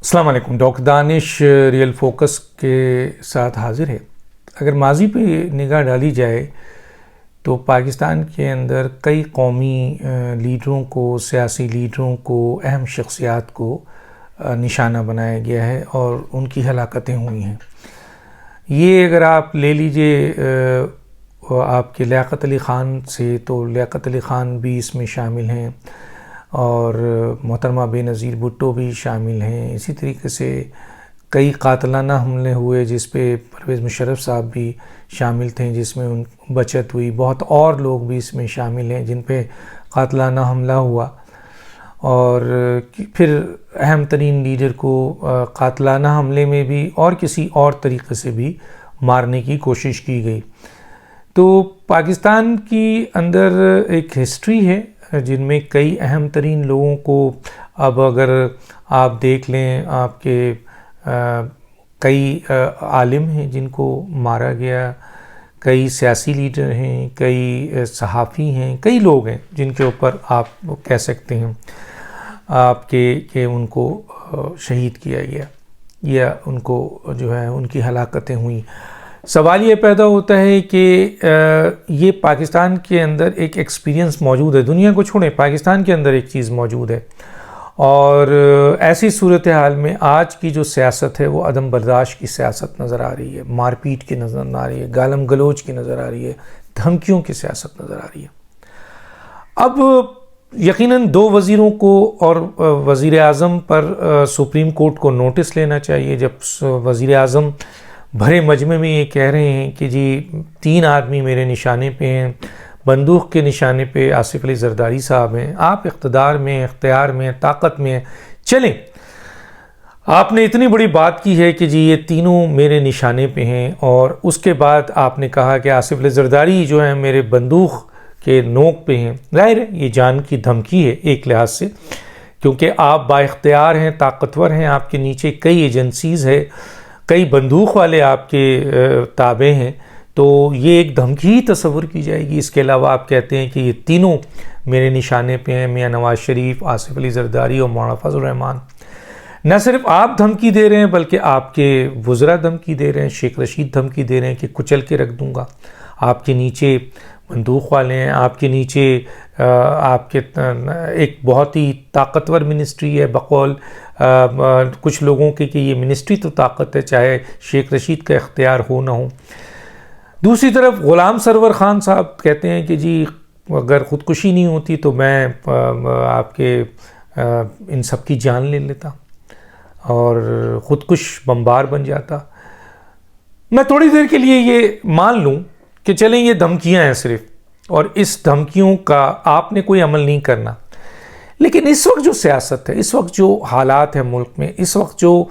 السلام علیکم. ڈاکٹر دانش real focus کے ساتھ حاضر ہے. اگر ماضی پہ نگاہ ڈالی جائے تو پاکستان کے اندر کئی قومی لیڈروں کو، سیاسی لیڈروں کو، اہم شخصیات کو نشانہ بنایا گیا ہے اور ان کی ہلاکتیں ہوئی ہیں. یہ اگر آپ لے لیجئے آپ کے لیاقت علی خان سے، تو لیاقت علی خان بھی اس میں شامل ہیں اور محترمہ بے نظیر بھٹو بھی شامل ہیں. اسی طریقے سے کئی قاتلانہ حملے ہوئے جس پہ پرویز مشرف صاحب بھی شامل تھے، جس میں ان بچت ہوئی. بہت اور لوگ بھی اس میں شامل ہیں جن پہ قاتلانہ حملہ ہوا، اور پھر اہم ترین لیڈر کو قاتلانہ حملے میں بھی اور کسی اور طریقے سے بھی مارنے کی کوشش کی گئی. تو پاکستان کی اندر ایک ہسٹری ہے جن میں کئی اہم ترین لوگوں کو، اب اگر آپ دیکھ لیں، آپ کے کئی عالم ہیں جن کو مارا گیا، کئی سیاسی لیڈر ہیں، کئی صحافی ہیں، کئی لوگ ہیں جن کے اوپر آپ کہہ سکتے ہیں آپ کہ ان کو شہید کیا گیا یا ان کو جو ہے ان کی ہلاکتیں ہوئیں. سوال یہ پیدا ہوتا ہے کہ یہ پاکستان کے اندر ایک ایکسپیرینس موجود ہے. دنیا کو چھوڑیں، پاکستان کے اندر ایک چیز موجود ہے، اور ایسی صورتحال میں آج کی جو سیاست ہے وہ عدم برداشت کی سیاست نظر آ رہی ہے، مار پیٹ کی نظر آ رہی ہے، گالم گلوچ کی نظر آ رہی ہے، دھمکیوں کی سیاست نظر آ رہی ہے. اب یقیناً دو وزیروں کو اور وزیر اعظم پر سپریم کورٹ کو نوٹس لینا چاہیے. جب وزیر اعظم بھرے مجمع میں یہ کہہ رہے ہیں کہ جی 3 آدمی میرے نشانے پہ ہیں، بندوق کے نشانے پہ آصف علی زرداری صاحب ہیں، آپ اقتدار میں، اختیار میں، طاقت میں چلیں. آپ نے اتنی بڑی بات کی ہے کہ جی یہ تینوں میرے نشانے پہ ہیں، اور اس کے بعد آپ نے کہا کہ آصف علی زرداری جو ہیں میرے بندوق کے نوک پہ ہیں. ظاہر ہے یہ جان کی دھمکی ہے ایک لحاظ سے، کیونکہ آپ با اختیار ہیں، طاقتور ہیں، آپ کے نیچے کئی ایجنسیز ہے، کئی بندوق والے آپ کے تابع ہیں، تو یہ ایک دھمکی ہی تصور کی جائے گی. اس کے علاوہ آپ کہتے ہیں کہ یہ تینوں میرے نشانے پہ ہیں، میاں نواز شریف، آصف علی زرداری اور مولانا فضل الرحمان. نہ صرف آپ دھمکی دے رہے ہیں بلکہ آپ کے وزراء دھمکی دے رہے ہیں. شیخ رشید دھمکی دے رہے ہیں کہ کچل کے رکھ دوں گا. آپ کے نیچے بندوق والے ہیں، آپ کے نیچے آپ کے ایک بہت ہی طاقتور منسٹری ہے بقول کچھ لوگوں کے، کہ یہ منسٹری تو طاقت ہے چاہے شیخ رشید کا اختیار ہو نہ ہو. دوسری طرف غلام سرور خان صاحب کہتے ہیں کہ جی اگر خودکشی نہیں ہوتی تو میں آپ کے ان سب کی جان لے لیتا اور خودکش بمبار بن جاتا. میں تھوڑی دیر کے لیے یہ مان لوں کہ چلیں یہ دھمکیاں ہیں صرف، اور اس دھمکیوں کا آپ نے کوئی عمل نہیں کرنا، لیکن اس وقت جو سیاست ہے، اس وقت جو حالات ہیں ملک میں، اس وقت جو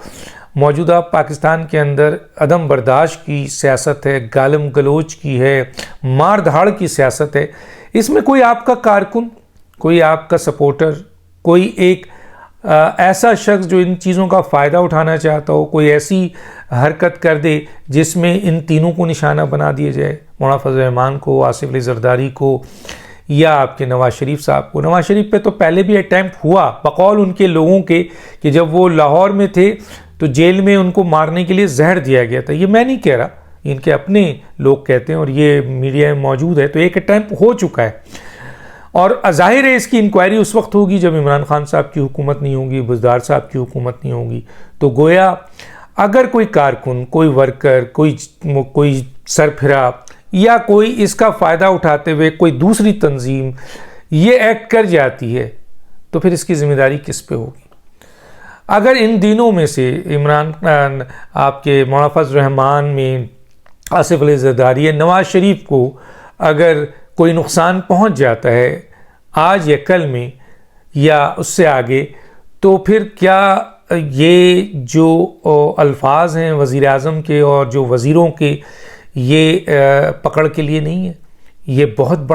موجودہ پاکستان کے اندر عدم برداشت کی سیاست ہے، گالم گلوچ کی ہے، مار دھاڑ کی سیاست ہے، اس میں کوئی آپ کا کارکن، کوئی آپ کا سپورٹر، کوئی ایک ایسا شخص جو ان چیزوں کا فائدہ اٹھانا چاہتا ہو، کوئی ایسی حرکت کر دے جس میں ان تینوں کو نشانہ بنا دیا جائے، مولانا فضل الرحمان کو، آصف علی زرداری کو، یا آپ کے نواز شریف صاحب کو. نواز شریف پہ تو پہلے بھی اٹیمپٹ ہوا بقول ان کے لوگوں کے، کہ جب وہ لاہور میں تھے تو جیل میں ان کو مارنے کے لیے زہر دیا گیا تھا. یہ میں نہیں کہہ رہا، ان کے اپنے لوگ کہتے ہیں اور یہ میڈیا میں موجود ہے. تو ایک اٹیمپٹ ہو چکا ہے، اور ظاہر ہے اس کی انکوائری اس وقت ہوگی جب عمران خان صاحب کی حکومت نہیں ہوگی، بزدار صاحب کی حکومت نہیں ہوگی. تو گویا اگر کوئی کارکن، کوئی ورکر، کوئی سربراہ یا کوئی اس کا فائدہ اٹھاتے ہوئے کوئی دوسری تنظیم یہ ایکٹ کر جاتی ہے تو پھر اس کی ذمہ داری کس پہ ہوگی؟ اگر ان دنوں میں سے عمران آپ کے مولانا فضل الرحمان میں، آصف علی زرداری یا نواز شریف کو اگر کوئی نقصان پہنچ جاتا ہے آج یا کل میں یا اس سے آگے، تو پھر کیا یہ جو الفاظ ہیں وزیر اعظم کے اور جو وزیروں کے، یہ پکڑ کے لیے نہیں ہے؟ یہ بہت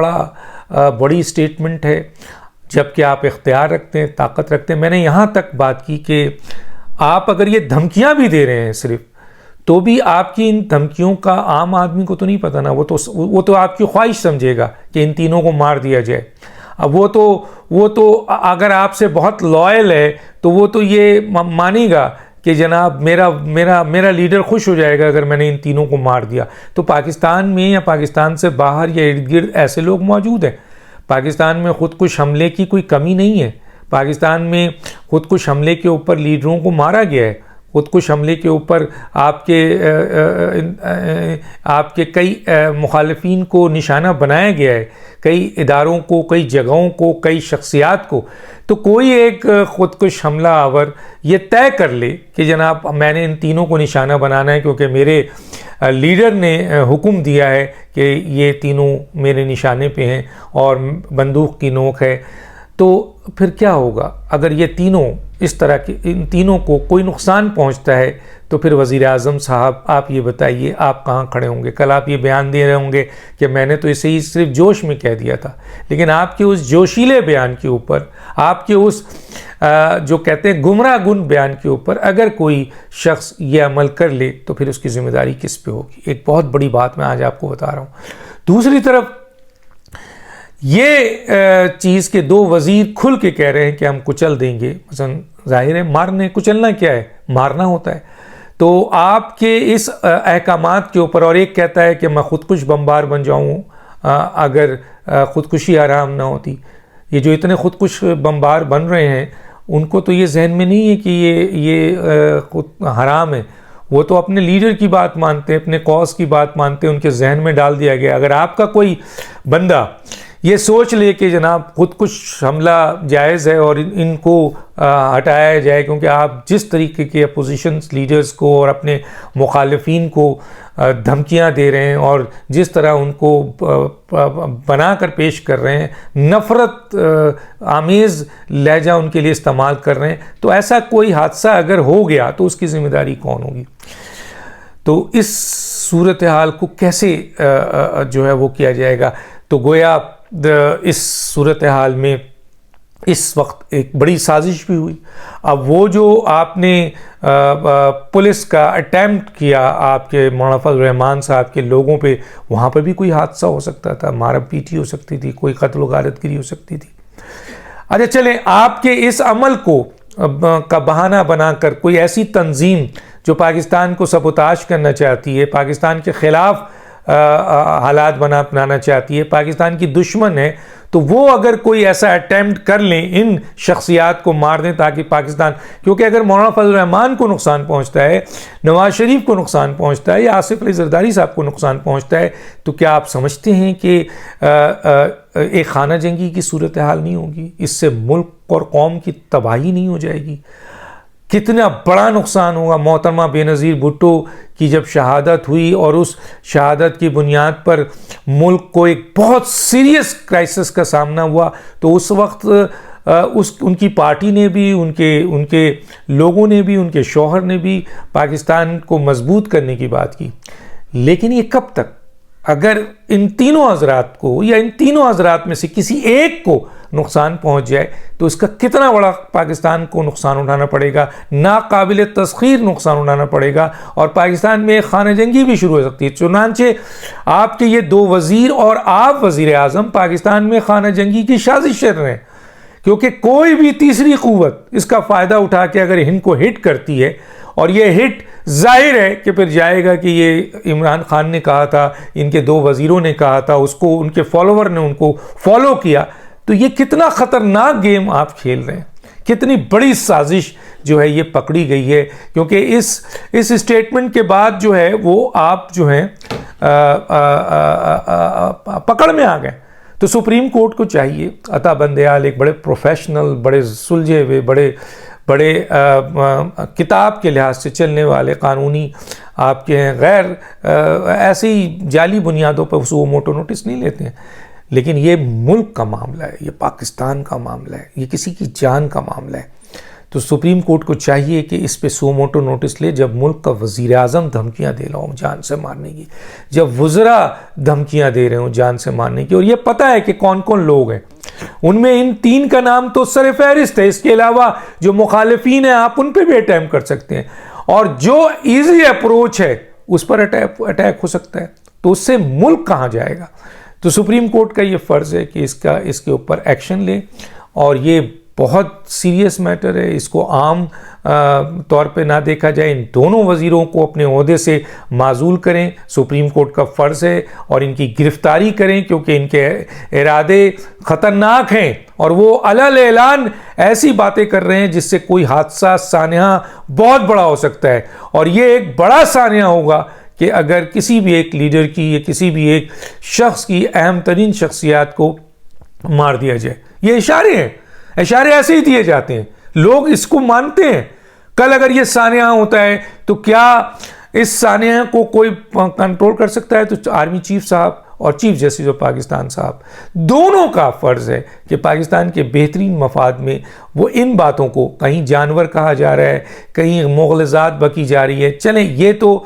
بڑی اسٹیٹمنٹ ہے، جب کہ آپ اختیار رکھتے ہیں، طاقت رکھتے ہیں. میں نے یہاں تک بات کی کہ آپ اگر یہ دھمکیاں بھی دے رہے ہیں صرف، تو بھی آپ کی ان دھمکیوں کا عام آدمی کو تو نہیں پتہ نا، وہ تو آپ کی خواہش سمجھے گا کہ ان تینوں کو مار دیا جائے. اب وہ تو اگر آپ سے بہت لائل ہے تو وہ تو یہ مانے گا کہ جناب میرا لیڈر خوش ہو جائے گا اگر میں نے ان تینوں کو مار دیا. تو پاکستان میں یا پاکستان سے باہر یا ارد گرد ایسے لوگ موجود ہیں. پاکستان میں خودکش حملے کی کوئی کمی نہیں ہے. پاکستان میں خودکش حملے کے اوپر لیڈروں کو مارا گیا ہے. خودکش حملے کے اوپر آپ کے کئی مخالفین کو نشانہ بنایا گیا ہے, کئی اداروں کو, کئی جگہوں کو, کئی شخصیات کو. تو کوئی ایک خودکش حملہ آور یہ طے کر لے کہ جناب میں نے ان تینوں کو نشانہ بنانا ہے کیونکہ میرے لیڈر نے حکم دیا ہے کہ یہ تینوں میرے نشانے پہ ہیں اور بندوق کی نوک ہے, تو پھر کیا ہوگا؟ اگر یہ تینوں اس طرح کے ان تینوں کو کوئی نقصان پہنچتا ہے تو پھر وزیر اعظم صاحب آپ یہ بتائیے آپ کہاں کھڑے ہوں گے؟ کل آپ یہ بیان دے رہے ہوں گے کہ میں نے تو اسے ہی صرف جوش میں کہہ دیا تھا, لیکن آپ کے اس جوشیلے بیان کے اوپر, آپ کے اس جو کہتے ہیں گمراہ گن بیان کے اوپر اگر کوئی شخص یہ عمل کر لے تو پھر اس کی ذمہ داری کس پہ ہوگی؟ ایک بہت بڑی بات میں آج آپ کو بتا رہا ہوں. دوسری طرف یہ چیز کے دو وزیر کھل کے کہہ رہے ہیں کہ ہم کچل دیں گے. مثلا ظاہر ہے مارنے کچلنا کیا ہے؟ مارنا ہوتا ہے. تو آپ کے اس احکامات کے اوپر, اور ایک کہتا ہے کہ میں خودکش بمبار بن جاؤں اگر خودکشی حرام نہ ہوتی. یہ جو اتنے خودکش بمبار بن رہے ہیں ان کو تو یہ ذہن میں نہیں ہے کہ یہ خود حرام ہے. وہ تو اپنے لیڈر کی بات مانتے ہیں, اپنے قوس کی بات مانتے ہیں, ان کے ذہن میں ڈال دیا گیا. اگر آپ کا کوئی بندہ یہ سوچ لے کہ جناب خودکش حملہ جائز ہے اور ان کو ہٹایا جائے, کیونکہ آپ جس طریقے کے اپوزیشن لیڈرز کو اور اپنے مخالفین کو دھمکیاں دے رہے ہیں اور جس طرح ان کو بنا کر پیش کر رہے ہیں, نفرت آمیز لہجہ ان کے لیے استعمال کر رہے ہیں, تو ایسا کوئی حادثہ اگر ہو گیا تو اس کی ذمہ داری کون ہوگی؟ تو اس صورتحال کو کیسے جو ہے وہ کیا جائے گا؟ تو گویا اس صورتحال میں اس وقت ایک بڑی سازش بھی ہوئی. اب وہ جو آپ نے پولیس کا اٹیمپٹ کیا آپ کے مولانا فضل الرحمان صاحب کے لوگوں پہ, وہاں پہ بھی کوئی حادثہ ہو سکتا تھا, مارا پیٹی ہو سکتی تھی, کوئی قتل و غارت گری ہو سکتی تھی. اچھا چلیں, آپ کے اس عمل کو کا بہانہ بنا کر کوئی ایسی تنظیم جو پاکستان کو سبوتاش کرنا چاہتی ہے, پاکستان کے خلاف حالات بنانا چاہتی ہے, پاکستان کی دشمن ہے, تو وہ اگر کوئی ایسا اٹیمپٹ کر لیں ان شخصیات کو مار دیں تاکہ پاکستان, کیونکہ اگر مولانا فضل الرحمان کو نقصان پہنچتا ہے, نواز شریف کو نقصان پہنچتا ہے یا آصف علی زرداری صاحب کو نقصان پہنچتا ہے, تو کیا آپ سمجھتے ہیں کہ ایک خانہ جنگی کی صورتحال نہیں ہوگی؟ اس سے ملک اور قوم کی تباہی نہیں ہو جائے گی؟ کتنا بڑا نقصان ہوگا. محترمہ بے نظیر بھٹو کی جب شہادت ہوئی اور اس شہادت کی بنیاد پر ملک کو ایک بہت سیریس کرائسس کا سامنا ہوا, تو اس وقت ان کی پارٹی نے بھی, ان کے لوگوں نے بھی, ان کے شوہر نے بھی پاکستان کو مضبوط کرنے کی بات کی. لیکن یہ کب تک؟ اگر ان تینوں حضرات کو یا ان تینوں حضرات میں سے کسی ایک کو نقصان پہنچ جائے تو اس کا کتنا بڑا پاکستان کو نقصان اٹھانا پڑے گا, ناقابل تسخیر نقصان اٹھانا پڑے گا, اور پاکستان میں ایک خانہ جنگی بھی شروع ہو سکتی ہے. چنانچہ آپ کے یہ دو وزیر اور آپ وزیر اعظم پاکستان میں خانہ جنگی کی سازش کر رہے ہیں, کیونکہ کوئی بھی تیسری قوت اس کا فائدہ اٹھا کے اگر ان کو ہٹ کرتی ہے, اور یہ ہٹ ظاہر ہے کہ پھر جائے گا کہ یہ عمران خان نے کہا تھا, ان کے دو وزیروں نے کہا تھا, اس کو ان کے فالوور نے ان کو فالو کیا, تو یہ کتنا خطرناک گیم آپ کھیل رہے ہیں, کتنی بڑی سازش جو ہے یہ پکڑی گئی ہے. کیونکہ اس اسٹیٹمنٹ کے بعد جو ہے وہ آپ جو ہیں پکڑ میں آ گئے. تو سپریم کورٹ کو چاہیے, عطا بندیال ایک بڑے پروفیشنل, بڑے سلجھے ہوئے, بڑے کتاب کے لحاظ سے چلنے والے قانونی آپ کے ہیں, غیر ایسی جعلی بنیادوں پر سو موٹو نوٹس نہیں لیتے ہیں. لیکن یہ ملک کا معاملہ ہے, یہ پاکستان کا معاملہ ہے, یہ کسی کی جان کا معاملہ ہے. تو سپریم کورٹ کو چاہیے کہ اس پہ سو موٹو نوٹس لے. جب ملک کا وزیر اعظم دھمکیاں دے رہا ہوں جان سے مارنے کی, جب وزراء دھمکیاں دے رہے ہوں جان سے مارنے کی, اور یہ پتہ ہے کہ کون کون لوگ ہیں, ان میں ان تین کا نام تو سر فہرست ہے, اس کے علاوہ جو مخالفین ہیں آپ ان پہ بھی اٹیمپ کر سکتے ہیں, اور جو ایزی اپروچ ہے اس پر اٹیک ہو سکتا ہے. تو اس سے ملک کہاں جائے گا؟ تو سپریم کورٹ کا یہ فرض ہے کہ اس کے اوپر ایکشن لے، اور یہ بہت سیریس میٹر ہے، اس کو عام طور پہ نہ دیکھا جائے، ان دونوں وزیروں کو اپنے عہدے سے معزول کریں، سپریم کورٹ کا فرض ہے، اور ان کی گرفتاری کریں کیونکہ ان کے ارادے خطرناک ہیں، اور وہ علل اعلان ایسی باتیں کر رہے ہیں جس سے کوئی حادثہ سانحہ بہت بڑا ہو سکتا ہے، اور یہ ایک بڑا سانحہ ہوگا کہ اگر کسی بھی ایک لیڈر کی یا کسی بھی ایک شخص کی اہم ترین شخصیات کو مار دیا جائے۔ یہ اشارے ہیں، اشارے ایسے ہی دیے جاتے ہیں، لوگ اس کو مانتے ہیں۔ کل اگر یہ سانحہ ہوتا ہے تو کیا اس سانحہ کو کوئی کنٹرول کر سکتا ہے؟ تو آرمی چیف صاحب اور چیف جسٹس آف پاکستان صاحب دونوں کا فرض ہے کہ پاکستان کے بہترین مفاد میں وہ ان باتوں کو، کہیں جانور کہا جا رہا ہے، کہیں مغلظات بکی جا رہی ہے، چلیں یہ تو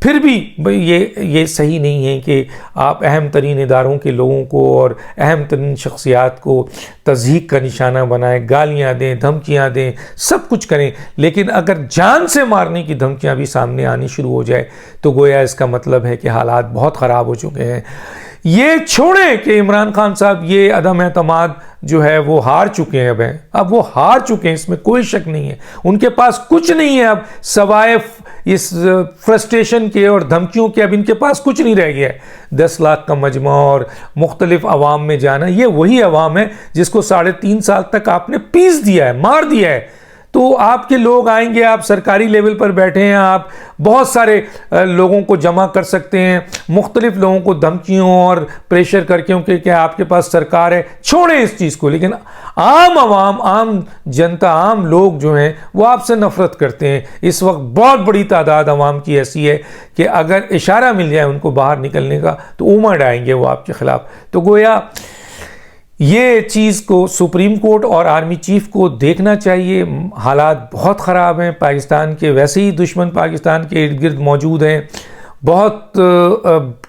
پھر بھی یہ صحیح نہیں ہے کہ آپ اہم ترین اداروں کے لوگوں کو اور اہم ترین شخصیات کو تضحیک کا نشانہ بنائیں، گالیاں دیں، دھمکیاں دیں، سب کچھ کریں، لیکن اگر جان سے مارنے کی دھمکیاں بھی سامنے آنی شروع ہو جائے تو گویا اس کا مطلب ہے کہ حالات بہت خراب ہو چکے ہیں۔ یہ چھوڑیں کہ عمران خان صاحب یہ عدم اعتماد جو ہے وہ ہار چکے ہیں، اب وہ ہار چکے ہیں، اس میں کوئی شک نہیں ہے، ان کے پاس کچھ نہیں ہے اب سوائے اس فرسٹریشن کے اور دھمکیوں کے، اب ان کے پاس کچھ نہیں رہ گیا ہے۔ 10 لاکھ کا مجمع اور مختلف عوام میں جانا، یہ وہی عوام ہے جس کو 3.5 سال تک آپ نے پیس دیا ہے، مار دیا ہے۔ تو آپ کے لوگ آئیں گے، آپ سرکاری لیول پر بیٹھے ہیں، آپ بہت سارے لوگوں کو جمع کر سکتے ہیں، مختلف لوگوں کو دھمکیوں اور پریشر کر کے، کہ آپ کے پاس سرکار ہے، چھوڑیں اس چیز کو، لیکن عام عوام، عام جنتا، عام لوگ جو ہیں وہ آپ سے نفرت کرتے ہیں۔ اس وقت بہت بڑی تعداد عوام کی ایسی ہے کہ اگر اشارہ مل جائے ان کو باہر نکلنے کا تو امڑ آئیں گے وہ آپ کے خلاف۔ تو گویا یہ چیز کو سپریم کورٹ اور آرمی چیف کو دیکھنا چاہیے۔ حالات بہت خراب ہیں، پاکستان کے ویسے ہی دشمن پاکستان کے ارد گرد موجود ہیں، بہت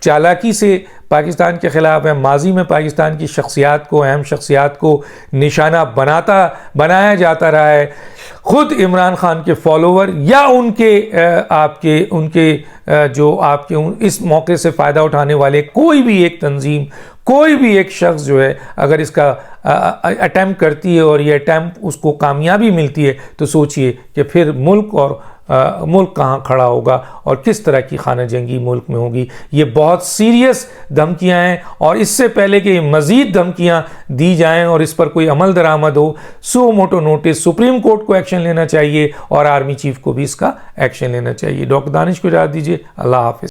چالاکی سے پاکستان کے خلاف ہیں۔ ماضی میں پاکستان کی شخصیات کو، اہم شخصیات کو نشانہ بنایا جاتا رہا ہے۔ خود عمران خان کے فالوور یا ان کے جو آپ کے اس موقع سے فائدہ اٹھانے والے کوئی بھی ایک تنظیم، کوئی بھی ایک شخص جو ہے اگر اس کا اٹیمپٹ کرتی ہے اور یہ اٹیمپٹ اس کو کامیابی ملتی ہے تو سوچئے کہ پھر ملک کہاں کھڑا ہوگا اور کس طرح کی خانہ جنگی ملک میں ہوگی۔ یہ بہت سیریس دھمکیاں ہیں، اور اس سے پہلے کہ مزید دھمکیاں دی جائیں اور اس پر کوئی عمل درآمد ہو، suo motu notice supreme court کو ایکشن لینا چاہیے اور آرمی چیف کو بھی اس کا ایکشن لینا چاہیے۔ ڈاکٹر دانش کو اجازت دیجیے، اللہ حافظ۔